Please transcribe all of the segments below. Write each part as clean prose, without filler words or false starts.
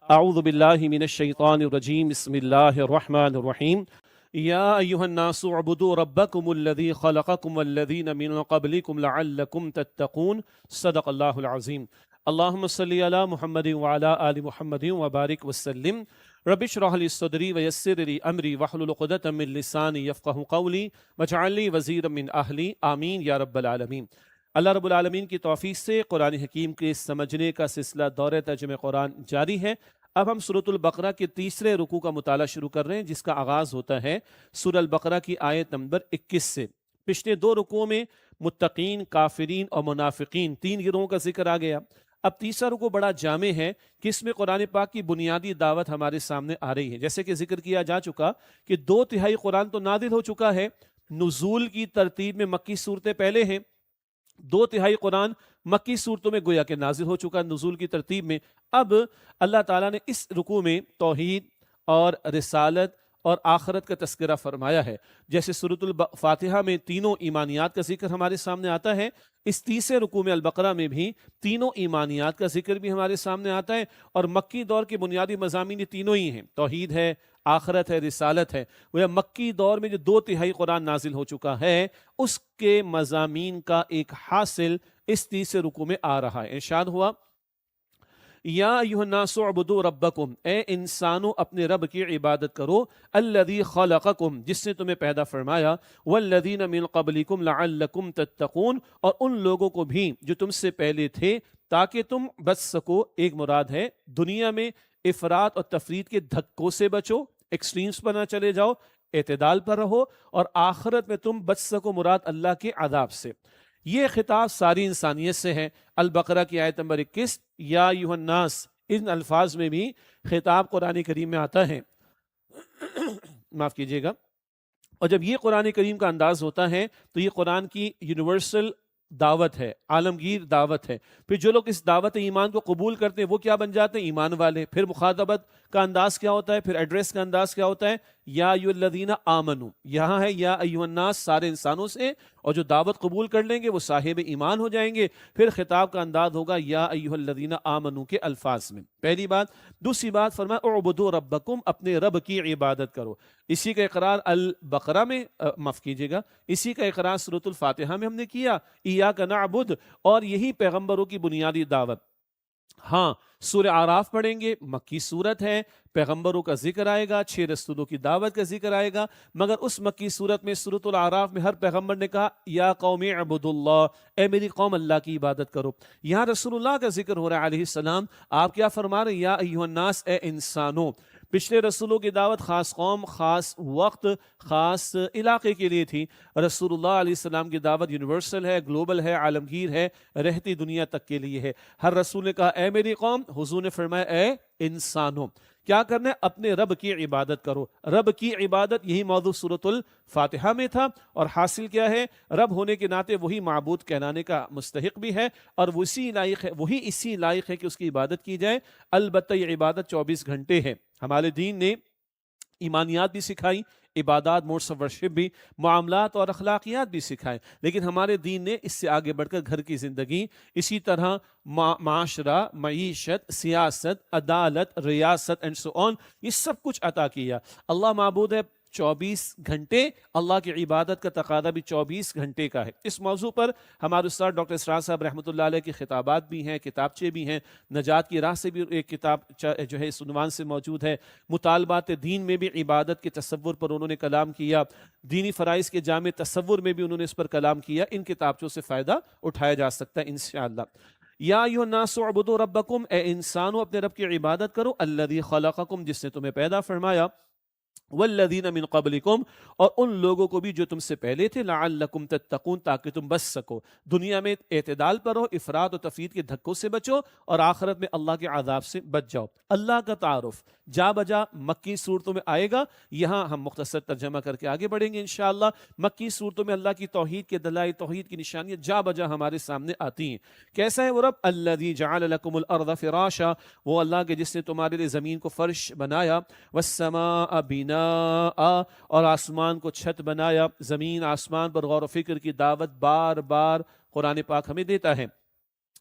اعوذ باللہ من الشیطان الرجیم بسم اللہ الرحمن الرحیم یا ایہا الناس اعبدوا ربکم الذی خلقکم والذین من قبلکم لعلکم تتقون صدق اللہ العظیم اللہم صلی علی محمد وعلی آل محمد وبارک وسلم رب اشرح لی صدری ویسر لی امری واحلل عقدۃ من لسانی یفقہوا قولی واجعل لی وزیرا من اہلی آمین یا رب العالمین۔ اللہ رب العالمین کی توفیق سے قرآن حکیم کے سمجھنے کا سلسلہ دور ترجمہ قرآن جاری ہے۔ اب ہم سورۃ البقرہ کے تیسرے رکوع کا مطالعہ شروع کر رہے ہیں، جس کا آغاز ہوتا ہے سورہ البقرہ کی آیت نمبر 21 سے۔ پچھلے دو رکوعوں میں متقین، کافرین اور منافقین تین گروہوں کا ذکر آ گیا۔ اب تیسرا رکوع بڑا جامع ہے کہ اس میں قرآن پاک کی بنیادی دعوت ہمارے سامنے آ رہی ہے۔ جیسے کہ ذکر کیا جا چکا کہ 2/3 قرآن تو نازل ہو چکا ہے، نزول کی ترتیب میں مکی صورتیں پہلے ہیں، 2/3 قرآن مکی صورتوں میں گویا کہ نازل ہو چکا نزول کی ترتیب میں۔ اب اللہ تعالیٰ نے اس رکوع میں توحید اور رسالت اور آخرت کا تذکرہ فرمایا ہے۔ جیسے سورۃ الفاتحہ میں تینوں ایمانیات کا ذکر ہمارے سامنے آتا ہے، اس تیسرے رکوع میں البقرہ میں بھی تینوں ایمانیات کا ذکر بھی ہمارے سامنے آتا ہے، اور مکی دور کے بنیادی مضامین یہ تینوں ہی ہیں، توحید ہے، آخرت ہے، رسالت ہے۔ وہ مکی دور میں جو 2/3 قرآن نازل ہو چکا ہے، اس کے مضامین کا ایک حاصل اس تیسرے رکوع میں آ رہا ہے۔ ارشاد ہوا یا ایھا الناس اعبدوا ربکم، اے انسانوں اپنے رب کی عبادت کرو، الذی خلقکم، جس نے تمہیں پیدا فرمایا، والذین من قبلکم لعلکم تتقون، اور ان لوگوں کو بھی جو تم سے پہلے تھے تاکہ تم بچ سکو۔ ایک مراد ہے دنیا میں افراط اور تفریط کے دھکوں سے بچو، ایکسٹریمز پر نہ چلے جاؤ، اعتدال پر رہو، اور آخرت میں تم بچ سکو مراد اللہ کے عذاب سے۔ یہ خطاب ساری انسانیت سے ہے۔ البقرہ کی آیت نمبر 21 یا ایھا الناس، ان الفاظ میں بھی خطاب قرآن کریم میں آتا ہے، معاف کیجیے گا۔ اور جب یہ قرآن کریم کا انداز ہوتا ہے تو یہ قرآن کی یونیورسل دعوت ہے، عالمگیر دعوت ہے۔ پھر جو لوگ اس دعوت ایمان کو قبول کرتے ہیں وہ کیا بن جاتے ہیں؟ ایمان والے۔ پھر مخاطبت کا انداز کیا ہوتا ہے؟ پھر ایڈریس کا انداز کیا ہوتا ہے؟ یا ایھا الذین آمنو، یہاں ہے یا ایھا الناس سارے انسانوں سے، اور جو دعوت قبول کر لیں گے وہ صاحب ایمان ہو جائیں گے۔ پھر خطاب کا انداز ہوگا یا ایھا الذین آمنو کے الفاظ میں۔ پہلی بات۔ دوسری بات فرمایا اعبدوا ربکم، اپنے رب کی عبادت کرو۔ اسی کا اقرار البقرہ میں معاف کیجیے گا، اسی کا اقرار سورۃ الفاتحہ میں ہم نے کیا، ایاک نعبد، اور یہی پیغمبروں کی بنیادی دعوت۔ ہاں، سورہ اعراف پڑھیں گے، مکی صورت ہے، پیغمبروں کا ذکر آئے گا، 6 رسولوں کی دعوت کا ذکر آئے گا، مگر اس مکی صورت میں سورۃ الاعراف میں ہر پیغمبر نے کہا یا قوم اعبدوا اللہ، اے میری قوم اللہ کی عبادت کرو۔ یہاں رسول اللہ کا ذکر ہو رہا ہے علیہ السلام، آپ کیا فرما رہے ہیں؟ یا ایھا الناس، اے انسانوں۔ پچھلے رسولوں کی دعوت خاص قوم، خاص وقت، خاص علاقے کے لیے تھی۔ رسول اللہ علیہ السلام کی دعوت یونیورسل ہے، گلوبل ہے، عالمگیر ہے، رہتی دنیا تک کے لیے ہے۔ ہر رسول نے کہا اے میری قوم، حضور نے فرمایا اے انسانوں۔ کیا کرنا ہے؟ اپنے رب کی عبادت کرو۔ رب کی عبادت، یہی موضوع سورۃ الفاتحہ میں تھا، اور حاصل کیا ہے؟ رب ہونے کے ناطے وہی معبود کہلانے کا مستحق بھی ہے، اور وہی اسی لائق ہے کہ اس کی عبادت کی جائے۔ البتہ یہ عبادت 24 گھنٹے ہے۔ ہمارے دین نے ایمانیات بھی سکھائی، عبادات، موڈس آف ورشپ بھی، معاملات اور اخلاقیات بھی سکھائے، لیکن ہمارے دین نے اس سے آگے بڑھ کر گھر کی زندگی، اسی طرح معاشرہ، معیشت، سیاست، عدالت، ریاست اینڈ سو آن، یہ سب کچھ عطا کیا۔ اللہ معبود ہے 24 گھنٹے، اللہ کی عبادت کا تقاضا بھی 24 گھنٹے کا ہے۔ اس موضوع پر ہمارے استاد ڈاکٹر اسرار صاحب رحمۃ اللہ علیہ کے خطابات بھی ہیں، کتابچے بھی ہیں۔ نجات کی راہ سے بھی ایک کتاب جو ہے اس عنوان سے موجود ہے۔ مطالبات دین میں بھی عبادت کے تصور پر انہوں نے کلام کیا، دینی فرائض کے جامع تصور میں بھی انہوں نے اس پر کلام کیا۔ ان کتابچوں سے فائدہ اٹھایا جا سکتا ہے انشاءاللہ۔ یا ایھا الناس اعبدوا ربکم، اے انسانوں اپنے رب کی عبادت کرو، الذی خلقکم، جس نے تمہیں پیدا فرمایا، والذین من قبلکم، اور ان لوگوں کو بھی جو تم سے پہلے تھے، لعلکم تتقون، تاکہ تم بچ سکو۔ دنیا میں اعتدال پر رہو، افراط و تفریط کے دھکوں سے بچو، اور آخرت میں اللہ کے عذاب سے بچ جاؤ۔ اللہ کا تعارف جا بجا مکی صورتوں میں آئے گا، یہاں ہم مختصر ترجمہ کر کے آگے بڑھیں گے انشاءاللہ۔ مکی صورتوں میں اللہ کی توحید کے دلائل، توحید کی نشانیاں جا بجا ہمارے سامنے آتی ہیں۔ کیسا ہے وہ رب؟ الذی جعل لکم الارض فراشا، وہ اللہ کے جس نے تمہارے لیے زمین کو فرش بنایا، والسماء بناء، اور آسمان کو چھت بنایا۔ زمین آسمان پر غور و فکر کی دعوت بار بار قرآن پاک ہمیں دیتا ہے۔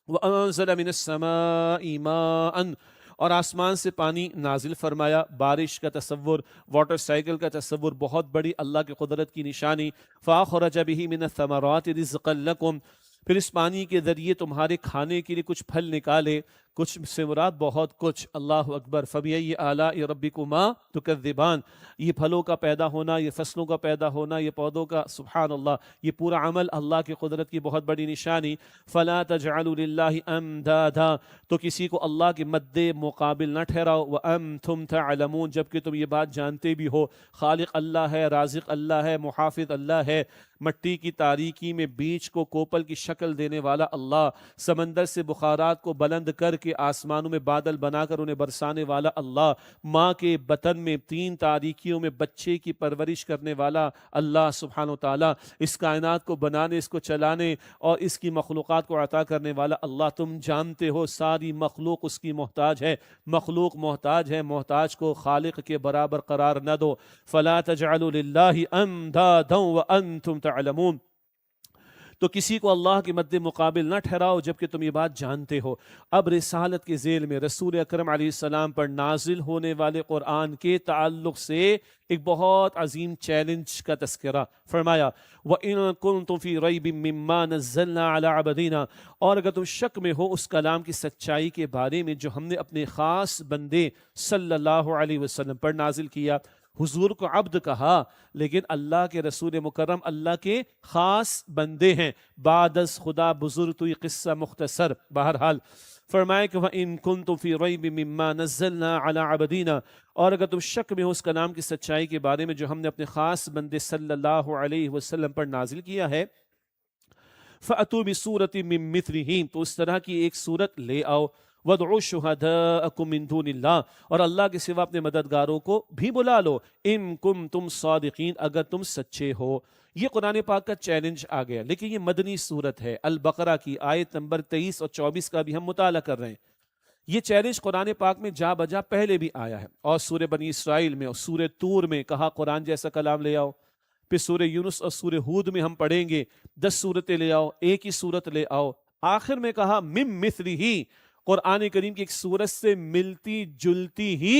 وَأَنزَلَ مِنَ السَّمَاءِ مَاءً، اور آسمان سے پانی نازل فرمایا. بارش کا تصور، واٹر سائیکل کا تصور بہت بڑی اللہ کی قدرت کی نشانی. فَأَخْرَجَ بِهِ مِنَ الثَّمَرَاتِ رِزْقًا لَكُمْ، پھر اس پانی کے ذریعے تمہارے کھانے کے لیے کچھ پھل نکالے. کچھ سے مراد بہت کچھ. اللہ اکبر. فَبِأَيِّ آلَاءِ رَبِّكُمَا تُكَذِّبَانِ، یہ پھلوں کا پیدا ہونا، یہ فصلوں کا پیدا ہونا، یہ پودوں کا، سبحان اللہ، یہ پورا عمل اللہ کی قدرت کی بہت بڑی نشانی. فَلَا تَجْعَلُوا لِلَّهِ أَنْدَادًا، تو کسی کو اللہ کے مد مقابل نہ ٹھہراؤ. وَأَنْتُمْ تَعْلَمُونَ، جبکہ تم یہ بات جانتے بھی ہو. خالق اللہ ہے، رازق اللہ ہے، محافظ اللہ ہے. مٹی کی تاریکی میں بیج کو کوپل کی شکل دینے والا اللہ، سمندر سے بخارات کو بلند کر کے آسمانوں میں بادل بنا کر انہیں برسانے والا اللہ، ماں کے بطن میں 3 تاریکیوں میں بچے کی پرورش کرنے والا اللہ سبحانہ و تعالیٰ، اس کائنات کو بنانے، اس کو چلانے اور اس کی مخلوقات کو عطا کرنے والا اللہ. تم جانتے ہو ساری مخلوق اس کی محتاج ہے. مخلوق محتاج ہے، محتاج کو خالق کے برابر قرار نہ دو. فَلَا تَجْعَلُوا لِلَّهِ أَنْدَادًا وَأَنْتُمْ تعلمون، تو کسی کو اللہ کے مد مقابل نہ ٹھہراؤ جبکہ تم یہ بات جانتے ہو. اب رسالت کے ذیل میں رسول اکرم علیہ السلام پر نازل ہونے والے قرآن کے تعلق سے ایک بہت عظیم چیلنج کا تذکرہ فرمایا. وَإِن كُنتُمْ فِي رَيْبٍ مِّمَّا نَزَّلْنَا عَلَىٰ عَبْدِنَا، اور اگر تم شک میں ہو اس کلام کی سچائی کے بارے میں جو ہم نے اپنے خاص بندے صلی اللہ علیہ وسلم پر نازل کیا. حضور کو عبد کہا، لیکن اللہ کے رسول مکرم اللہ کے خاص بندے ہیں. بعد از خدا بزرگ تو یہ قصہ مختصر. بہرحال فرمائے کہ وَإِن كُنتُمْ فِي رَيْبٍ مِّمَّا نَزَّلْنَا عَلَىٰ عَبْدِنَا، اور اگر تم شک میں ہو اس کلام کی سچائی کے بارے میں جو ہم نے اپنے خاص بندے صلی اللہ علیہ وسلم پر نازل کیا ہے. فَأْتُوا بِسُورَةٍ مِّن مِّثْلِهِ، تو اس طرح کی ایک صورت لے آؤ. وَادْعُوا شُهَدَاءَكُم مِّن دُونِ اللَّهِ، اور اللہ کے سوا اپنے مددگاروں کو بھی بلا لو. إِن كُنتُمْ صَادِقِينَ، اگر تم سچے ہو. یہ قرآن پاک کا چیلنج آ گیا، لیکن یہ مدنی صورت ہے. البقرہ کی آیت نمبر 23 اور 24 کا بھی ہم مطالعہ کر رہے ہیں. یہ چیلنج قرآن پاک میں جا بجا پہلے بھی آیا ہے، اور سورہ بنی اسرائیل میں اور سورہ طور میں کہا قرآن جیسا کلام لے آؤ. پھر سورہ یونس اور سورہ ہود میں ہم پڑھیں گے 10 صورتیں لے آؤ، ایک ہی صورت لے آؤ. آخر میں کہا مِن مِثْلِهِ، قرآن کریم کی ایک صورت سے ملتی جلتی ہی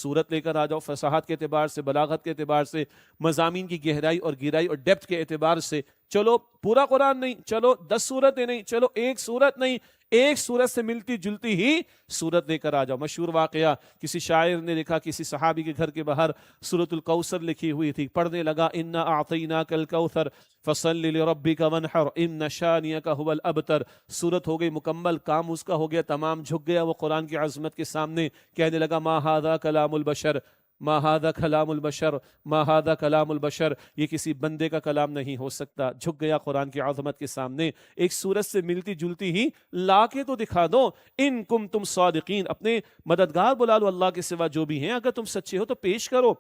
صورت لے کر آ جاؤ. فصاحت کے اعتبار سے، بلاغت کے اعتبار سے، مضامین کی گہرائی اور گہرائی اور ڈیپتھ کے اعتبار سے. چلو پورا قرآن نہیں، چلو 10 صورتیں نہیں، چلو ایک صورت نہیں، ایک صورت سے ملتی جلتی ہی صورت لے کر آ جاؤ. مشہور واقعہ، کسی شاعر نے لکھا کسی صحابی کے گھر کے باہر سورۃ الکوثر لکھی ہوئی تھی، پڑھنے لگا انا اعطیناک الکوثر فصل لربک وانحر ان شانئک هو الابتر. صورت ہو گئی مکمل، کام اس کا ہو گیا تمام، جھک گیا وہ قرآن کی عظمت کے سامنے، کہنے لگا ما ھذا کلام البشر، ما ھذا کلام البشر، ما ھذا کلام البشر، یہ کسی بندے کا کلام نہیں ہو سکتا. جھک گیا قرآن کی عظمت کے سامنے. ایک صورت سے ملتی جلتی ہی لا کے تو دکھا دو. ان کنتم صادقین، اپنے مددگار بلا لو اللہ کے سوا جو بھی ہیں، اگر تم سچے ہو تو پیش کرو.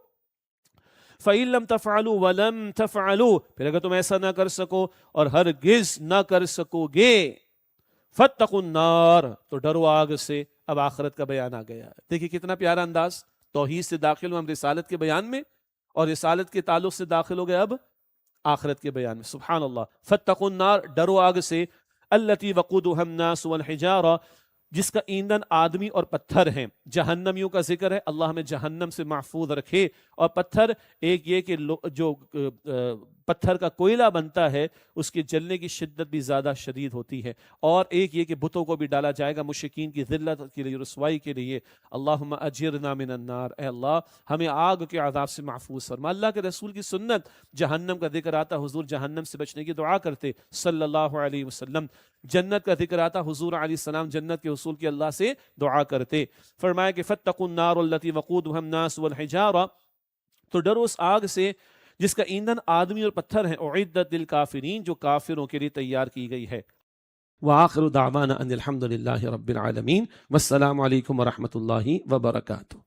فَإِن لَمْ تَفْعَلُوا وَلَمْ تَفْعَلُوا، پھر اگر تم ایسا نہ کر سکو اور ہرگز نہ کر سکو گے، فَاتَّقُوا النَّارَ، تو ڈرو آگ سے. اب آخرت کا بیان آ گیا. دیکھیں کتنا پیارا انداز. توحید سے داخل ہوں ہم رسالت کے بیان میں، اور رسالت کے تعلق سے داخل ہو گئے اب آخرت کے بیان میں. سبحان اللہ. فَاتَّقُوا النَّارَ، ڈرو آگ سے. الَّتِي وَقُودُهَا النَّاسُ وَالْحِجَارَةُ، جس کا ایندھن آدمی اور پتھر ہیں. جہنمیوں کا ذکر ہے، اللہ ہمیں جہنم سے محفوظ رکھے. اور پتھر، ایک یہ کہ جو پتھر کا کوئلہ بنتا ہے اس کے جلنے کی شدت بھی زیادہ شدید ہوتی ہے، اور ایک یہ کہ بتوں کو بھی ڈالا جائے گا مشرکین کی ذلت کے لیے، رسوائی کے لیے. اللہم اجرنا من النار، اے اللہ ہمیں آگ کے عذاب سے محفوظ فرما. اللہ کے رسول کی سنت، جہنم کا ذکر آتا حضور جہنم سے بچنے کی دعا کرتے صلی اللہ علیہ وسلم. جنت کا ذکر آتا حضور علیہ السلام جنت کے حصول کی اللہ سے دعا کرتے. فرمایا کہ فاتقوا النار التي وقودها الناس والحجارة، تو ڈرو اس آگ سے جس کا ایندھن آدمی اور پتھر ہیں. اعدت للکافرین، جو کافروں کے لیے تیار کی گئی ہے. وآخر دعوانا ان الحمد للہ رب العالمین، والسلام علیکم ورحمۃ اللہ وبرکاتہ.